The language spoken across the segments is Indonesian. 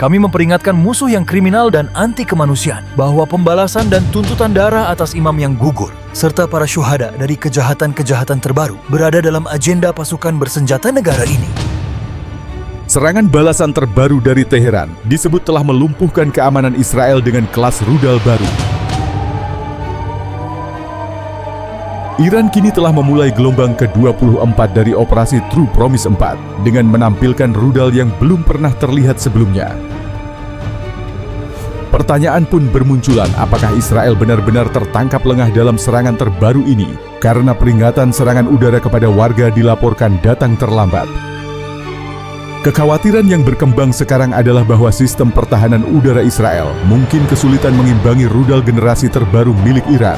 Kami memperingatkan musuh yang kriminal dan anti kemanusiaan bahwa pembalasan dan tuntutan darah atas imam yang gugur serta para syuhada dari kejahatan-kejahatan terbaru berada dalam agenda pasukan bersenjata negara ini. Serangan balasan terbaru dari Teheran disebut telah melumpuhkan keamanan Israel dengan kelas rudal baru. Iran kini telah memulai gelombang ke-24 dari operasi True Promise 4 dengan menampilkan rudal yang belum pernah terlihat sebelumnya. Pertanyaan pun bermunculan, apakah Israel benar-benar tertangkap lengah dalam serangan terbaru ini karena peringatan serangan udara kepada warga dilaporkan datang terlambat. Kekhawatiran yang berkembang sekarang adalah bahwa sistem pertahanan udara Israel mungkin kesulitan mengimbangi rudal generasi terbaru milik Iran.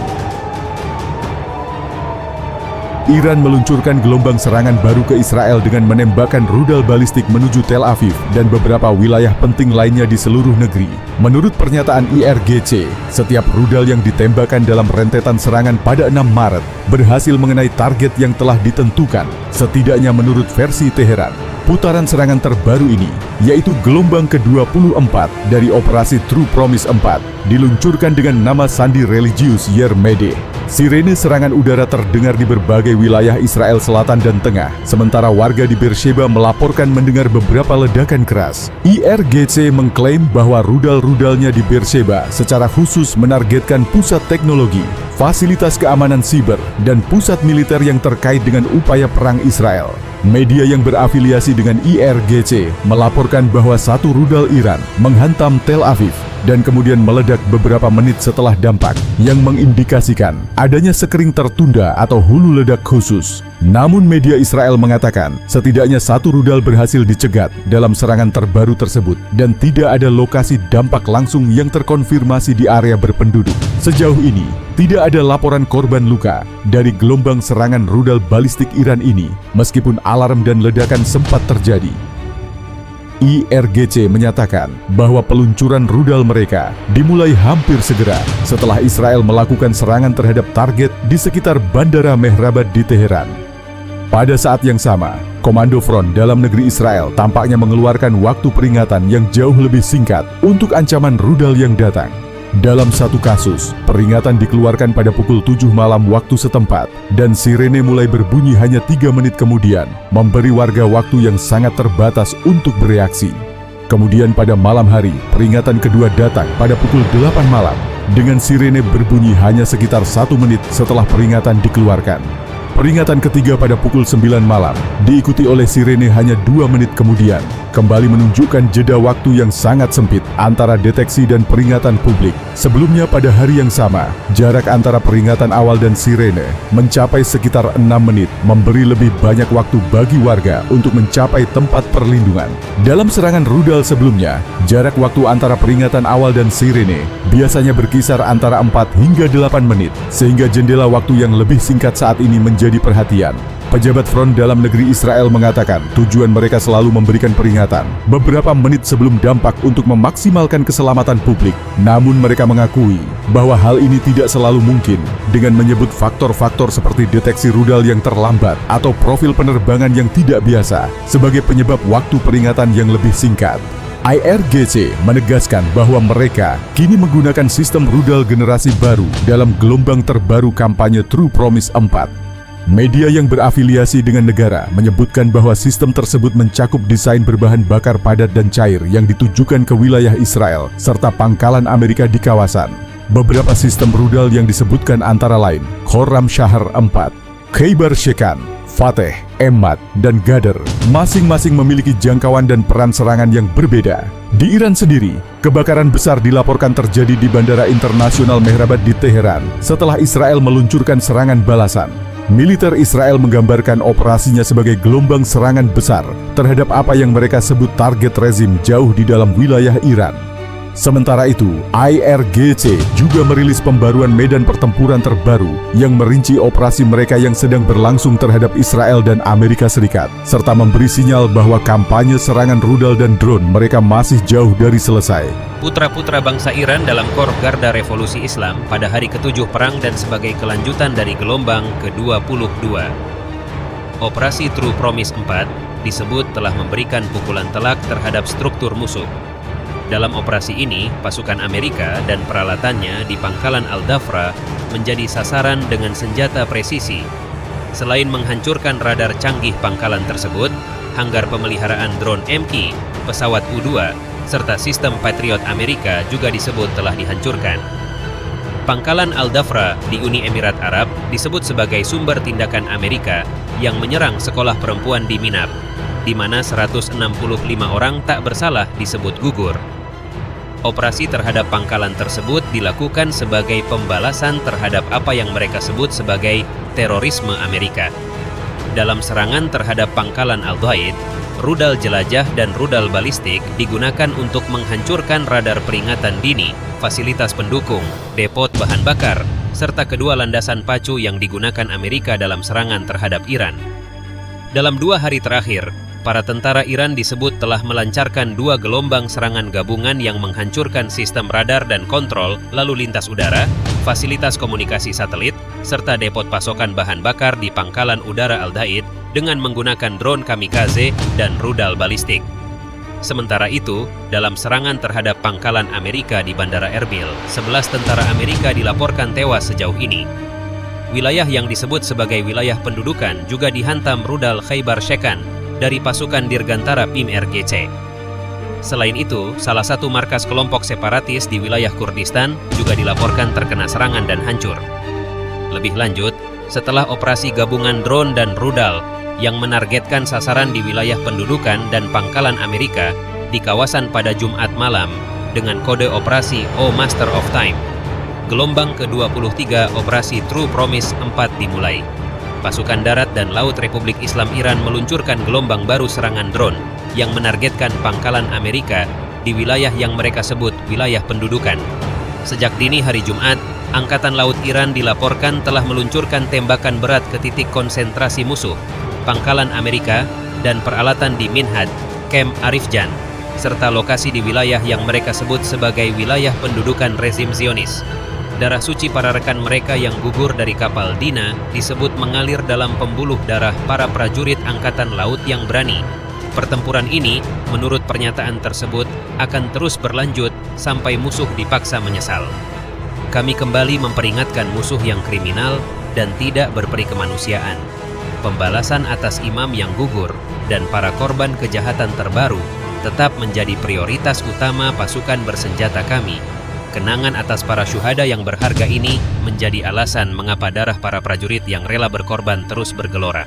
Iran meluncurkan gelombang serangan baru ke Israel dengan menembakkan rudal balistik menuju Tel Aviv dan beberapa wilayah penting lainnya di seluruh negeri. Menurut pernyataan IRGC, setiap rudal yang ditembakkan dalam rentetan serangan pada 6 Maret berhasil mengenai target yang telah ditentukan, setidaknya menurut versi Teheran. Putaran serangan terbaru ini, yaitu gelombang ke-24 dari operasi True Promise 4, diluncurkan dengan nama sandi religius Yermedeh. Sirene serangan udara terdengar di berbagai wilayah Israel Selatan dan Tengah, sementara warga di Beersheba melaporkan mendengar beberapa ledakan keras. IRGC mengklaim bahwa rudal-rudalnya di Beersheba secara khusus menargetkan pusat teknologi, fasilitas keamanan siber, dan pusat militer yang terkait dengan upaya perang Israel. Media yang berafiliasi dengan IRGC melaporkan bahwa satu rudal Iran menghantam Tel Aviv dan kemudian meledak beberapa menit setelah dampak, yang mengindikasikan adanya sekering tertunda atau hulu ledak khusus. Namun media Israel mengatakan setidaknya satu rudal berhasil dicegat dalam serangan terbaru tersebut dan tidak ada lokasi dampak langsung yang terkonfirmasi di area berpenduduk. Sejauh ini, tidak ada laporan korban luka dari gelombang serangan rudal balistik Iran ini, meskipun alarm dan ledakan sempat terjadi. IRGC menyatakan bahwa peluncuran rudal mereka dimulai hampir segera setelah Israel melakukan serangan terhadap target di sekitar Bandara Mehrabad di Teheran. Pada saat yang sama, Komando Front Dalam Negeri Israel tampaknya mengeluarkan waktu peringatan yang jauh lebih singkat untuk ancaman rudal yang datang. Dalam satu kasus, peringatan dikeluarkan pada pukul 7 malam waktu setempat, dan sirene mulai berbunyi hanya 3 menit kemudian, memberi warga waktu yang sangat terbatas untuk bereaksi. Kemudian pada malam hari, peringatan kedua datang pada pukul 8 malam, dengan sirene berbunyi hanya sekitar 1 menit setelah peringatan dikeluarkan. Peringatan ketiga pada pukul 9 malam, diikuti oleh sirene hanya 2 menit kemudian, kembali menunjukkan jeda waktu yang sangat sempit antara deteksi dan peringatan publik. Sebelumnya pada hari yang sama, jarak antara peringatan awal dan sirene mencapai sekitar 6 menit, memberi lebih banyak waktu bagi warga untuk mencapai tempat perlindungan. Dalam serangan rudal sebelumnya, jarak waktu antara peringatan awal dan sirene biasanya berkisar antara 4 hingga 8 menit, sehingga jendela waktu yang lebih singkat saat ini menjadi perhatian. Pejabat Front Dalam Negeri Israel mengatakan tujuan mereka selalu memberikan peringatan beberapa menit sebelum dampak untuk memaksimalkan keselamatan publik. Namun mereka mengakui bahwa hal ini tidak selalu mungkin dengan menyebut faktor-faktor seperti deteksi rudal yang terlambat atau profil penerbangan yang tidak biasa sebagai penyebab waktu peringatan yang lebih singkat. IRGC menegaskan bahwa mereka kini menggunakan sistem rudal generasi baru dalam gelombang terbaru kampanye True Promise 4. Media yang berafiliasi dengan negara menyebutkan bahwa sistem tersebut mencakup desain berbahan bakar padat dan cair yang ditujukan ke wilayah Israel serta pangkalan Amerika di kawasan. Beberapa sistem rudal yang disebutkan antara lain Khorram Shahar 4, Khaybar Shekan, Fateh, Emad, dan Gader masing-masing memiliki jangkauan dan peran serangan yang berbeda. Di Iran sendiri, kebakaran besar dilaporkan terjadi di Bandara Internasional Mehrabad di Teheran setelah Israel meluncurkan serangan balasan. Militer Israel menggambarkan operasinya sebagai gelombang serangan besar terhadap apa yang mereka sebut target rezim jauh di dalam wilayah Iran. Sementara itu, IRGC juga merilis pembaruan medan pertempuran terbaru yang merinci operasi mereka yang sedang berlangsung terhadap Israel dan Amerika Serikat, serta memberi sinyal bahwa kampanye serangan rudal dan drone mereka masih jauh dari selesai. Putra-putra bangsa Iran dalam Kor Garda Revolusi Islam pada hari ke-7 perang dan sebagai kelanjutan dari gelombang ke-22. Operasi True Promise 4 disebut telah memberikan pukulan telak terhadap struktur musuh. Dalam operasi ini, pasukan Amerika dan peralatannya di pangkalan Al-Dhafra menjadi sasaran dengan senjata presisi. Selain menghancurkan radar canggih pangkalan tersebut, hanggar pemeliharaan drone MQ, pesawat U-2, serta sistem Patriot Amerika juga disebut telah dihancurkan. Pangkalan Al-Dhafra di Uni Emirat Arab disebut sebagai sumber tindakan Amerika yang menyerang sekolah perempuan di Minab, di mana 165 orang tak bersalah disebut gugur. Operasi terhadap pangkalan tersebut dilakukan sebagai pembalasan terhadap apa yang mereka sebut sebagai terorisme Amerika. Dalam serangan terhadap pangkalan Al-Dhaid, rudal jelajah dan rudal balistik digunakan untuk menghancurkan radar peringatan dini, fasilitas pendukung, depot bahan bakar, serta kedua landasan pacu yang digunakan Amerika dalam serangan terhadap Iran. Dalam 2 hari terakhir, para tentara Iran disebut telah melancarkan 2 gelombang serangan gabungan yang menghancurkan sistem radar dan kontrol lalu lintas udara, fasilitas komunikasi satelit, serta depot pasokan bahan bakar di pangkalan udara Al-Dhaid dengan menggunakan drone kamikaze dan rudal balistik. Sementara itu, dalam serangan terhadap pangkalan Amerika di Bandara Erbil, 11 tentara Amerika dilaporkan tewas sejauh ini. Wilayah yang disebut sebagai wilayah pendudukan juga dihantam rudal Khaybar Shekan dari pasukan Dirgantara PIM RGC. Selain itu, salah satu markas kelompok separatis di wilayah Kurdistan juga dilaporkan terkena serangan dan hancur. Lebih lanjut, setelah operasi gabungan drone dan rudal yang menargetkan sasaran di wilayah pendudukan dan pangkalan Amerika di kawasan pada Jumat malam dengan kode operasi O Master of Time, gelombang ke-23 operasi True Promise 4 dimulai. Pasukan darat dan laut Republik Islam Iran meluncurkan gelombang baru serangan drone yang menargetkan pangkalan Amerika di wilayah yang mereka sebut wilayah pendudukan. Sejak dini hari Jumat, Angkatan Laut Iran dilaporkan telah meluncurkan tembakan berat ke titik konsentrasi musuh, pangkalan Amerika, dan peralatan di Minhad, Camp Arifjan, serta lokasi di wilayah yang mereka sebut sebagai wilayah pendudukan rezim Zionis. Darah suci para rekan mereka yang gugur dari kapal Dina disebut mengalir dalam pembuluh darah para prajurit Angkatan Laut yang berani. Pertempuran ini, menurut pernyataan tersebut, akan terus berlanjut sampai musuh dipaksa menyesal. Kami kembali memperingatkan musuh yang kriminal dan tidak berperi kemanusiaan. Pembalasan atas imam yang gugur dan para korban kejahatan terbaru tetap menjadi prioritas utama pasukan bersenjata kami. Kenangan atas para syuhada yang berharga ini menjadi alasan mengapa darah para prajurit yang rela berkorban terus bergelora.